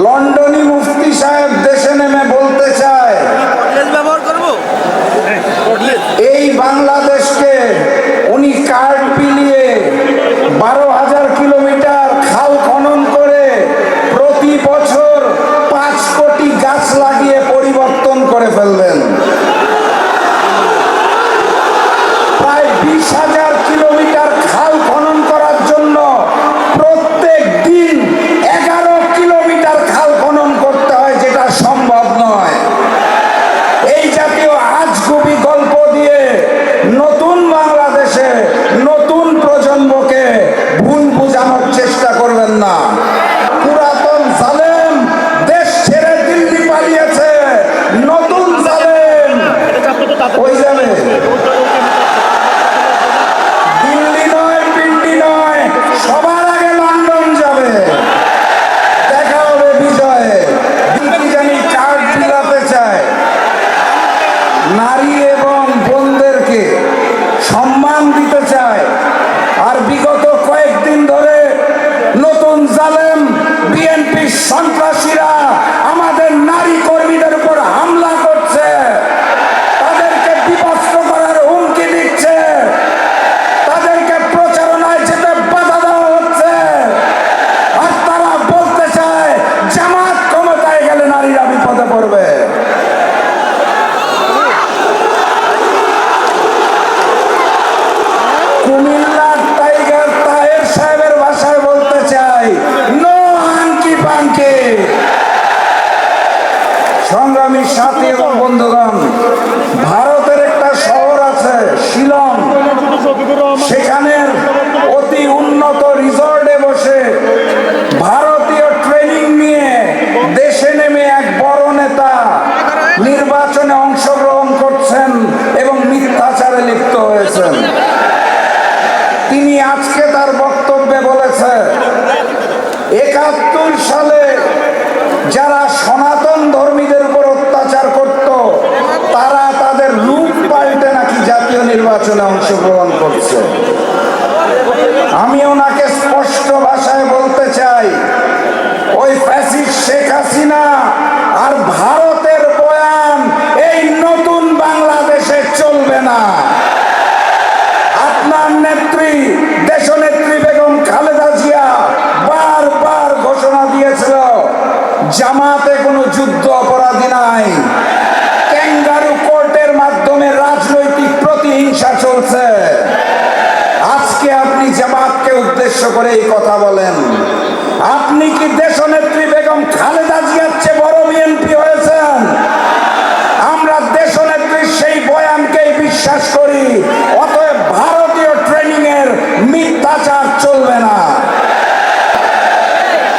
লন্ডনী মুফতি সাহেব দেশে নেমে বলতে চায় এই বাংলাদেশকে উনি কার্ড বিলিয়ে 12,000 কিলোমিটার খাল খনন করে প্রতি বছর 5 কোটি গাছ লাগিয়ে পরিবর্তন করে ফেলবেন। প্রায় 20,000 কিলোমিটার খাল খনন করার জন্য প্রত্যেক দিন 11 কিলোমিটার খাল খনন করতে হয়, যেটা সম্ভব নয়। এই জাতীয় আজগুবি গল্প দিয়ে নতুন বাংলাদেশে নতুন প্রজন্মকে ভুল বোঝানোর চেষ্টা করবেন না। পুরাতন জালেম দেশ ছেড়ে দিল্লি পালিয়েছে, নতুন জালেম ওই যাবে দিল্লি নয়, পিন্ডি নয়, সবার আগে লন্ডন যাবে, দেখা হবে বিজয়ে। দিল্লি জানি কার্ড বিলাতে চায়, নারী এবং বোনদেরকে সম্মান দিতে চায়, আর বিগত কয়েকদিন ধরে নতুন জালেম বিএনপি সন্ত্রাসীরা আমাদের নারী কর্মীদের উপর হামলা করছে, তাদেরকে বিভস্ত করার হুমকি দিচ্ছে, তাদেরকে প্রচারণায় যেতে বাধা দেওয়া হচ্ছে, আর তারা বলতে চায় জামাত ক্ষমতায় গেলে নারীরা বিপদে পড়বে। কুমিল্লার টাইগার তাহের সাহেবের ভাষায় বলতে চাই, নো হাঙ্কি পাঙ্কি। সংগ্রামী সাথী এবং বন্ধুগণ, ভারতের একটা শহর আছে শিলং, সেখানের অতি উন্নত রিসর্টে বসে ভারতীয় ট্রেনিং নিয়ে দেশে নেমে এক বড় নেতা নির্বাচনে অংশগ্রহণ করছেন এবং মিথ্যাচারে লিপ্ত হয়েছেন। তিনি আজকে তার বক্তব্যে বলেছে 71 সালে যারা সনাতন ধর্মীদের উপর অত্যাচার করত, তারা তাদের রূপ পাল্টে নাকি জাতীয় নির্বাচনে অংশগ্রহণ করছে। আমি ওনাকে স্পষ্ট ভাষায় বলতে চাই, ওই ফ্যাসিস্ট শেখ হাসিনা আর ভারতের বয়ান এই নতুন বাংলাদেশে চলবে না। আপনার নেত্রী দেশনেত্রী বেগম খালেদা জিয়া বারবার ঘোষণা দিয়েছিল জামাতে কোনো যুদ্ধ অপরাধী নাই, ক্যাঙ্গারু কোর্টের মাধ্যমে রাজনৈতিক প্রতিহিংসা চলছে। আজকে আপনি জামাতকে উদ্দেশ্য করে এই কথা বলেন। আপনি কি দেশনেত্রী বেগম খালেদা জিয়ার চেয়ে বড় বিএনপি হয়েছেন? আমরা দেশনেত্রীর সেই বয়ানকেই বিশ্বাস করি। অতএব ভারতীয় ট্রেনিং এর মিথ্যাচার চলবে না।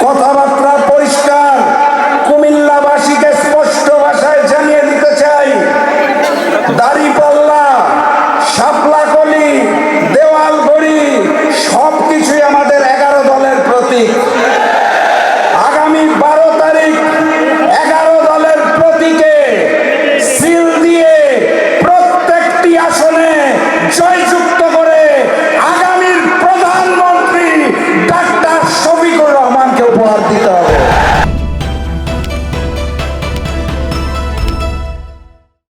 কথাবার্তা পরিষ্কার, কুমিল্লাবাসীকে স্পষ্ট ভাষায় জানিয়ে দিতে চাই, দাড়িপাল্লা, শাপলাকলি, দেওয়ালগড়ি সবকিছুই আমাদের 11 দলের প্রতীক। আগামী 12 তারিখ 11 দলের প্রতীকে সিল দিয়ে প্রত্যেকটি আসনে জয়